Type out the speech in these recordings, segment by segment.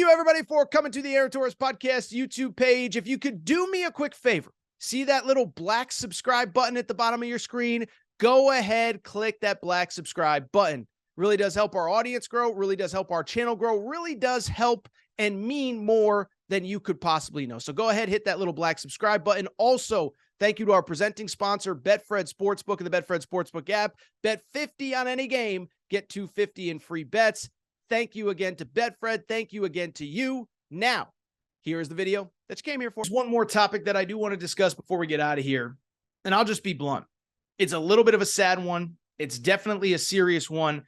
you, everybody, for coming to the Aaron Torres Podcast YouTube page. If you could do me a quick favor, see that little black subscribe button at the bottom of your screen? Go ahead, click that black subscribe button. Really does help our audience grow, really does help our channel grow, really does help and mean more than you could possibly know. So go ahead, hit that little black subscribe button. Also, thank you to our presenting sponsor, Betfred Sportsbook and the Betfred Sportsbook app. Bet 50 on any game, get $250 in free bets. Thank you again to Betfred. Thank you again to you. Now, here's the video that you came here for. There's one more topic that I do want to discuss before we get out of here, and I'll just be blunt. It's a little bit of a sad one. It's definitely a serious one.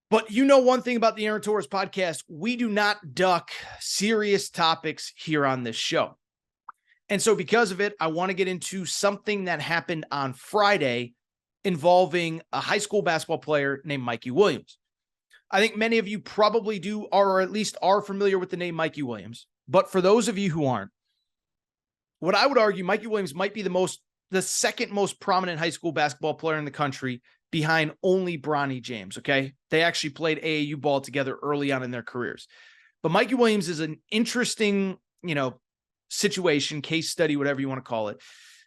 But you know one thing about the Aaron Torres Podcast, we do not duck serious topics here on this show. And so because of it, I want to get into something that happened on Friday involving a high school basketball player named Mikey Williams. I think many of you probably do, or at least are familiar with the name Mikey Williams. But for those of you who aren't, what I would argue, Mikey Williams might be the second most prominent high school basketball player in the country, behind only Bronny James, okay? They actually played AAU ball together early on in their careers. But Mikey Williams is an interesting, situation, case study, whatever you want to call it,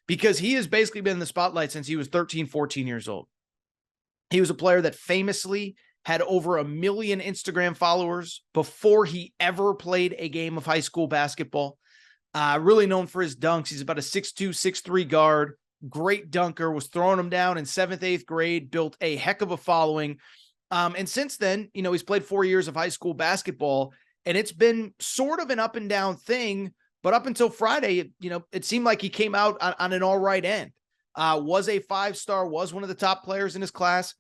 because he has basically been in the spotlight since he was 13, 14 years old. He was a player that famously had over 1 million Instagram followers before he ever played a game of high school basketball. Really known for his dunks. He's about a 6'2", 6'3" guard. Great dunker, was throwing him down in 7th, 8th grade, built a heck of a following. And since then, he's played 4 years of high school basketball, and it's been sort of an up and down thing. But up until Friday, it seemed like he came out on an all right end. Was a 5-star, was one of the top players in his class,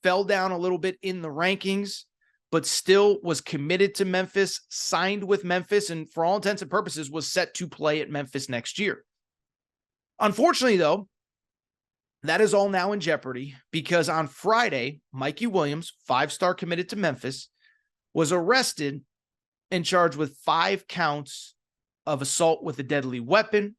fell down a little bit in the rankings, but still was committed to Memphis, signed with Memphis, and for all intents and purposes was set to play at Memphis next year. Unfortunately, though, that is all now in jeopardy because on Friday, Mikey Williams, 5-star committed to Memphis, was arrested and charged with 5 counts of assault with a deadly weapon.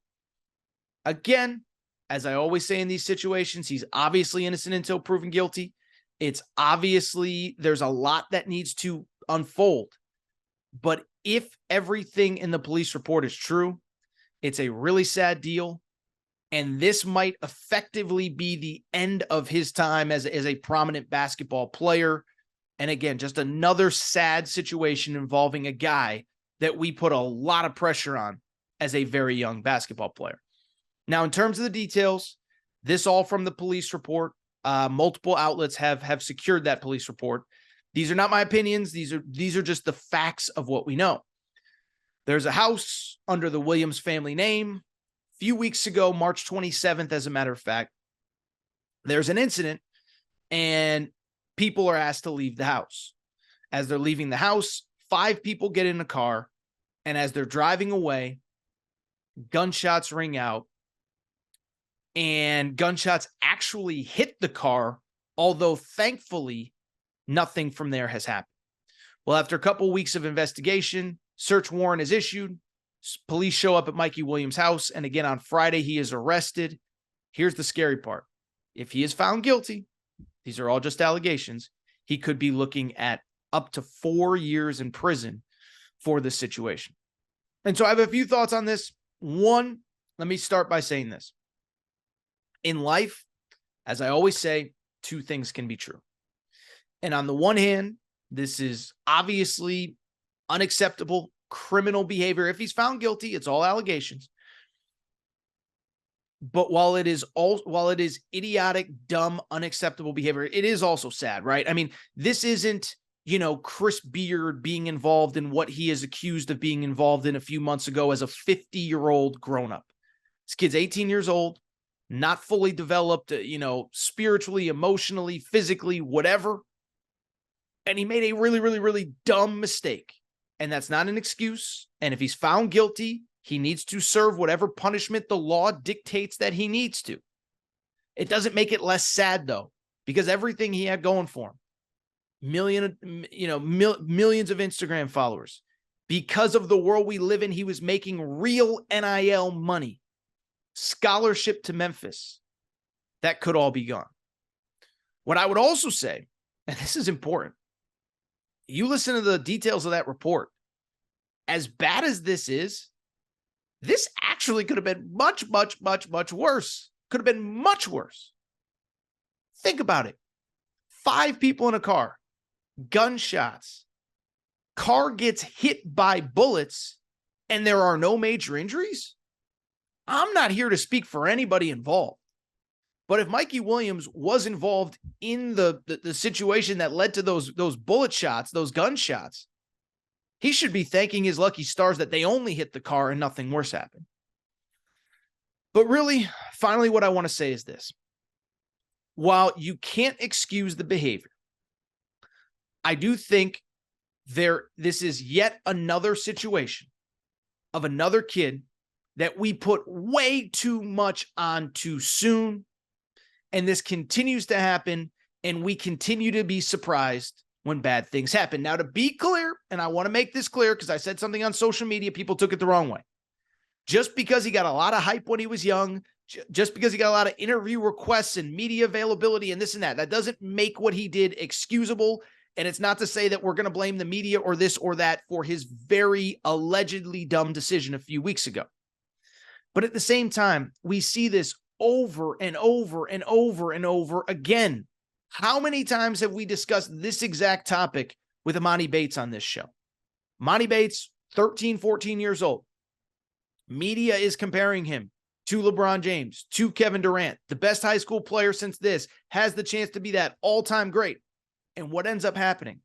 Again, as I always say in these situations, he's obviously innocent until proven guilty. It's obviously there's a lot that needs to unfold. But if everything in the police report is true, it's a really sad deal. And this might effectively be the end of his time as a prominent basketball player. And again, just another sad situation involving a guy that we put a lot of pressure on as a very young basketball player. Now, in terms of the details, this all from the police report. Multiple outlets have secured that police report. These are not my opinions. These are just the facts of what we know. There's a house under the Williams family name. Few weeks ago, March 27th, as a matter of fact, there's an incident and people are asked to leave the house. As they're leaving the house, 5 people get in a car, and as they're driving away, gunshots ring out, and gunshots actually hit the car, although thankfully nothing from there has happened. Well, after a couple weeks of investigation, search warrant is issued. Police show up at Mikey Williams' house, and again on Friday, he is arrested. Here's the scary part. If he is found guilty, these are all just allegations, he could be looking at up to 4 years in prison for this situation. And so I have a few thoughts on this. One, let me start by saying this. In life, as I always say, 2 things can be true. And on the one hand, this is obviously unacceptable criminal behavior. If he's found guilty, it's all allegations. But while it is idiotic, dumb, unacceptable behavior, it is also sad, right? I mean, this isn't, Chris Beard being involved in what he is accused of being involved in a few months ago as a 50-year-old grown-up. This kid's 18 years old, not fully developed, spiritually, emotionally, physically, whatever. And he made a really, really, really dumb mistake. And that's not an excuse. And if he's found guilty, he needs to serve whatever punishment the law dictates that he needs to. It doesn't make it less sad, though, because everything he had going for him, millions of Instagram followers, because of the world we live in, he was making real NIL money, scholarship to Memphis. That could all be gone. What I would also say, and this is important, you listen to the details of that report. as bad as this actually could have been much, much, much, much worse. Could have been much worse. Think about it. 5 people in a car, gunshots, car gets hit by bullets, and there are no major injuries. I'm not here to speak for anybody involved. But if Mikey Williams was involved in the situation that led to those bullet shots, those gunshots, he should be thanking his lucky stars that they only hit the car and nothing worse happened. But really, finally, what I want to say is this. While you can't excuse the behavior, I do think this is yet another situation of another kid that we put way too much on too soon. And this continues to happen, and we continue to be surprised when bad things happen. Now, to be clear, and I want to make this clear because I said something on social media, people took it the wrong way. Just because he got a lot of hype when he was young, just because he got a lot of interview requests and media availability and this and that doesn't make what he did excusable. And it's not to say that we're going to blame the media or this or that for his very allegedly dumb decision a few weeks ago. But at the same time, we see this over and over and over and over again. How many times have we discussed this exact topic with Emoni Bates on this show? Emoni Bates, 13, 14 years old. Media is comparing him to LeBron James, to Kevin Durant, the best high school player since this, has the chance to be that all-time great. And what ends up happening?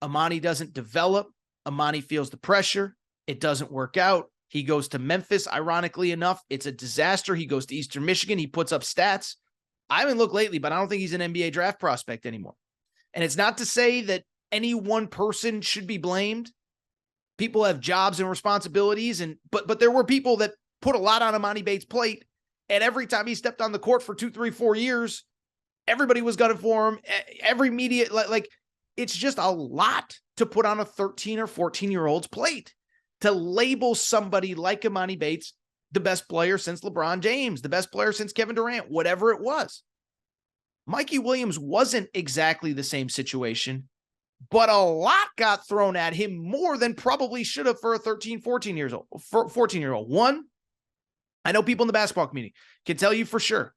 Emoni doesn't develop. Emoni feels the pressure. It doesn't work out. He goes to Memphis. Ironically enough, it's a disaster. He goes to Eastern Michigan. He puts up stats. I haven't looked lately, but I don't think he's an NBA draft prospect anymore. And it's not to say that any one person should be blamed. People have jobs and responsibilities, but there were people that put a lot on Emoni Bates' plate, and every time he stepped on the court for 2, 3, 4 years, everybody was gunning for him. Every media, like it's just a lot to put on a 13 or 14-year-old's plate to label somebody like Emoni Bates the best player since LeBron James, the best player since Kevin Durant, whatever it was. Mikey Williams wasn't exactly the same situation, but a lot got thrown at him more than probably should have for a 13, 14-year-old. One, I know people in the basketball community can tell you for sure.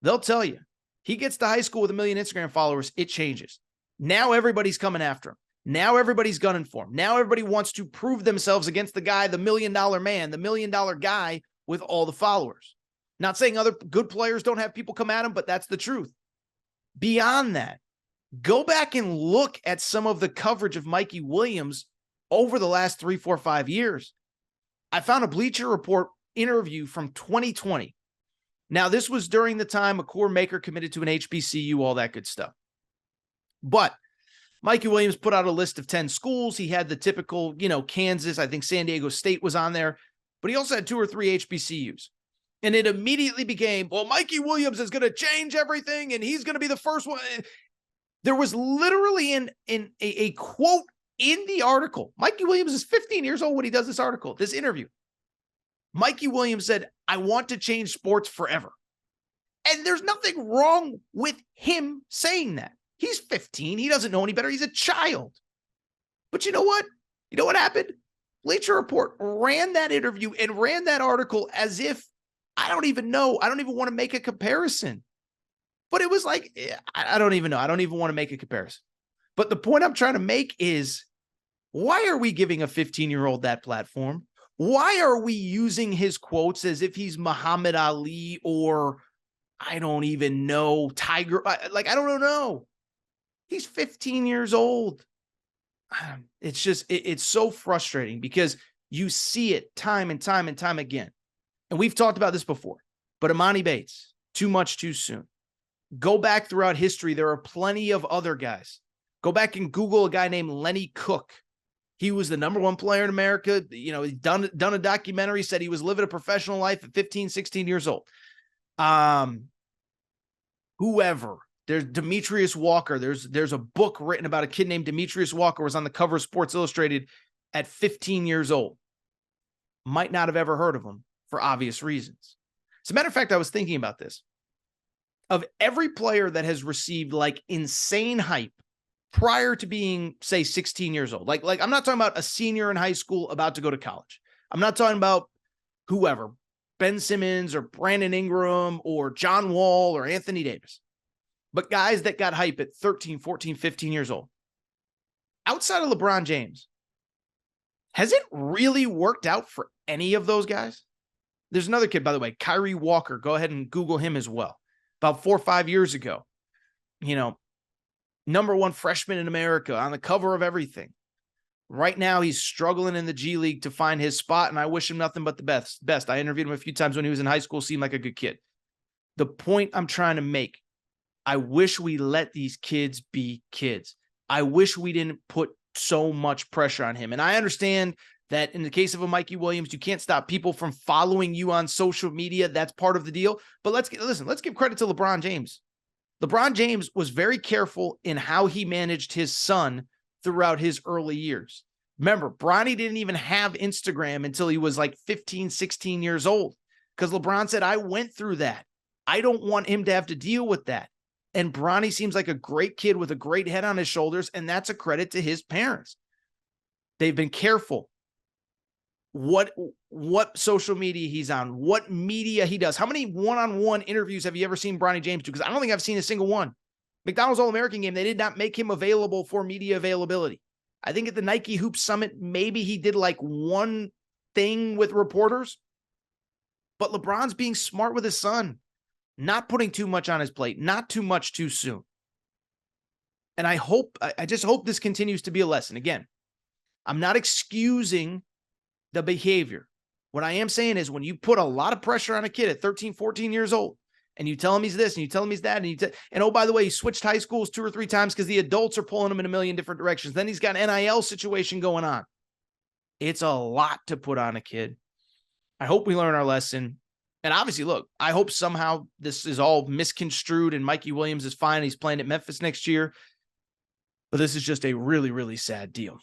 They'll tell you, he gets to high school with 1 million Instagram followers, it changes. Now everybody's coming after him. Now everybody's gunning for him. Now everybody wants to prove themselves against the guy, the $1 million man, the $1 million guy with all the followers. Not saying other good players don't have people come at him, but that's the truth. Beyond that, go back and look at some of the coverage of Mikey Williams over the last 3, 4, 5 years. I found a Bleacher Report interview from 2020. Now, this was during the time Akur Maker committed to an HBCU, all that good stuff. But Mikey Williams put out a list of 10 schools. He had the typical, Kansas, I think San Diego State was on there, but he also had 2 or 3 HBCUs. And it immediately became, well, Mikey Williams is going to change everything and he's going to be the first one. There was literally a quote in the article. Mikey Williams is 15 years old when he does this article, this interview. Mikey Williams said, I want to change sports forever. And there's nothing wrong with him saying that. He's 15. He doesn't know any better. He's a child. But you know what? You know what happened? Bleacher Report ran that interview and ran that article as if, I don't even know. I don't even want to make a comparison. But it was like, I don't even know. I don't even want to make a comparison. But the point I'm trying to make is, why are we giving a 15-year-old that platform? Why are we using his quotes as if he's Muhammad Ali or, I don't even know, Tiger? Like, I don't know. He's 15 years old. It's just, it's so frustrating because you see it time and time and time again. And we've talked about this before, but Emoni Bates, too much too soon. Go back throughout history. There are plenty of other guys. Go back and Google a guy named Lenny Cook. He was the number 1 player in America. He's done a documentary, said he was living a professional life at 15, 16 years old. Whoever. There's Demetrius Walker. There's a book written about a kid named Demetrius Walker, was on the cover of Sports Illustrated at 15 years old. Might not have ever heard of him for obvious reasons. As a matter of fact, I was thinking about this. Of every player that has received like insane hype prior to being, say, 16 years old. Like I'm not talking about a senior in high school about to go to college. I'm not talking about whoever, Ben Simmons or Brandon Ingram or John Wall or Anthony Davis, but guys that got hype at 13, 14, 15 years old. Outside of LeBron James, has it really worked out for any of those guys? There's another kid, by the way, Kyrie Walker. Go ahead and Google him as well. About 4 or 5 years ago, #1 freshman in America on the cover of everything. Right now, he's struggling in the G League to find his spot, and I wish him nothing but the best. I interviewed him a few times when he was in high school, seemed like a good kid. The point I'm trying to make, I wish we let these kids be kids. I wish we didn't put so much pressure on him. And I understand that in the case of a Mikey Williams, you can't stop people from following you on social media. That's part of the deal. But let's give credit to LeBron James. LeBron James was very careful in how he managed his son throughout his early years. Remember, Bronny didn't even have Instagram until he was like 15, 16 years old, because LeBron said, I went through that. I don't want him to have to deal with that. And Bronny seems like a great kid with a great head on his shoulders, and that's a credit to his parents. They've been careful what social media he's on, what media he does. How many one-on-one interviews have you ever seen Bronny James do? Because I don't think I've seen a single one. McDonald's All-American game, they did not make him available for media availability. I think at the Nike Hoop Summit, maybe he did like one thing with reporters. But LeBron's being smart with his son, not putting too much on his plate, not too much too soon. And I just hope this continues to be a lesson. Again, I'm not excusing the behavior. What I am saying is, when you put a lot of pressure on a kid at 13, 14 years old, and you tell him he's this, and you tell him he's that, and oh, by the way, he switched high schools 2 or 3 times because the adults are pulling him in a million different directions. Then he's got an NIL situation going on. It's a lot to put on a kid. I hope we learn our lesson. And obviously, look, I hope somehow this is all misconstrued and Mikey Williams is fine. He's playing at Memphis next year. But this is just a really, really sad deal.